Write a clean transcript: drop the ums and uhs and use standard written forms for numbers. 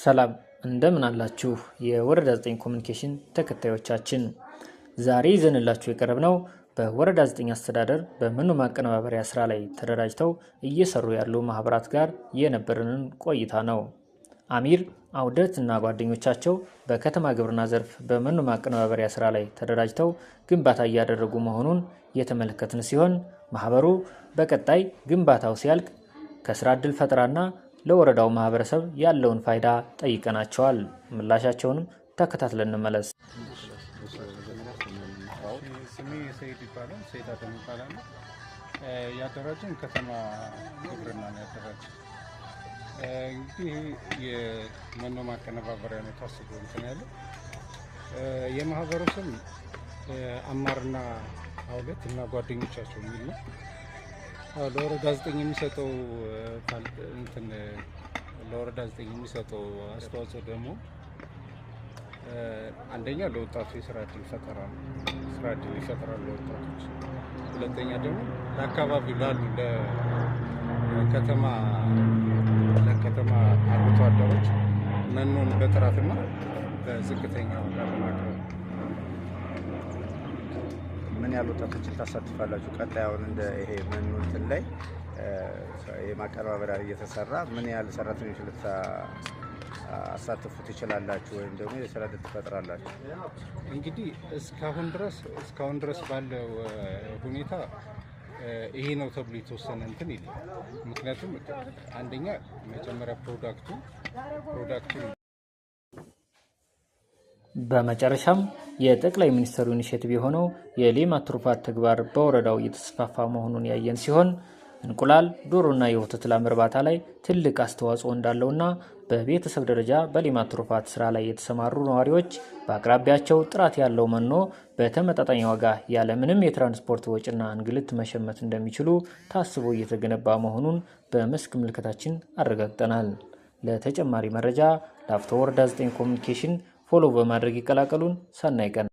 ሰላም እንደምን አላችሁ የወረዳ 9 ኮሙኒኬሽን ተከታዮቻችን። ዛሬ ይዘንላችሁ የቀረብነው በወረዳ 9 አስተዳደር በመኖ ማቀነባበሪያ ስራ ላይ ተደራጅተው እየሰሩ ያሉ ማህበራት ጋር የነበረንን ቆይታ ነው። አሚር አውደት እና ጓደኞቻቸው በከተማ ግብርና ዘርፍ በመኖ ማቀነባበሪያ ስራ ላይ ተደራጅተው ግንባታ እያደረጉ መሆኑን የተመለከትን ሲሆን ማህበሩ በቀጣይ ግንባታው ሲያልቅ ከስራ ዕድል ፈጠራና ለወረዳው ማህበረሰብ ያለውን ፋይዳ ጠይቀናቸዋል። ምላሻቸውንም ተከታትለን እንመለስ። ስሜ ሰይድ ይባላል። ሰይድ አደም ይባላል። ያደራጀን ከተማ ግብርና ነው ያደራጀን። እንግዲህ የመኖ ማቀነባበሪያ ነው ታስቦ እንትን ያለው የማህበሩ ስም አማርና አውለት እና ጓደኞቻቸው የሚል ነው። ለወረዳ 9 የሚሰጠው ለወረዳ 9 የሚሰጠው አስተዋጽኦ ደግሞ አንደኛ ለወጣቱ የስራ ዕድል ፈጠራ ነው። ስራ ዕድል ይፈጥራል ለወጣቶች። ሁለተኛ ደግሞ ለአካባቢው ላሉ ለከተማ አርብቶ አደሮች መኖን በጥራትና በዝቅተኛ ዋጋ ለማቅረብ። ምን ያህል ወጣቶችን ታሳትፋላችሁ? ቀጣይ አሁን እንደ ይሄ መኖ እንትን ላይ የማቀነባበሪያ እየተሰራ ምን ያህል ሰራተኞች ልታሳትፉ ትችላላችሁ ወይም ደግሞ የስራ ዕድል ትፈጥራላችሁ? እንግዲህ እስካሁን ድረስ ባለው ሁኔታ ይሄ ነው ተብሎ የተወሰነ እንትን የለም። ምክንያቱም አንደኛ መጀመሪያ ፕሮዳክቱ በመጨረሻም የጠቅላይ ሚኒስትሩ ኢኒሼቲቭ የሆነው የሌማት ትሩፋት ተግባር በወረዳው እየተስፋፋ መሆኑን ያየን ሲሆን እንቁላል፣ ዶሮና የወተት ላም እርባታ ላይ ትልቅ አስተዋጽኦ እንዳለውና በቤተሰብ ደረጃ በሌማት ትሩፋት ስራ ላይ የተሰማሩ ነዋሪዎች በአቅራቢያቸው ጥራት ያለው መኖ በተመጣጣኝ ዋጋ ያለምንም የትራንስፖርት ወጪና እንግልት መሸመት እንደሚችሉ ታስቦ እየተገነባ መሆኑን በመስክ ምልከታችን አረጋግጠናል። ለተጨማሪ መረጃ ላፍቶ ወረዳ 9 ኮሙኒኬሽን ፎሎ በማድረግ ይቀላቀሉን። ሰናይ ቀን።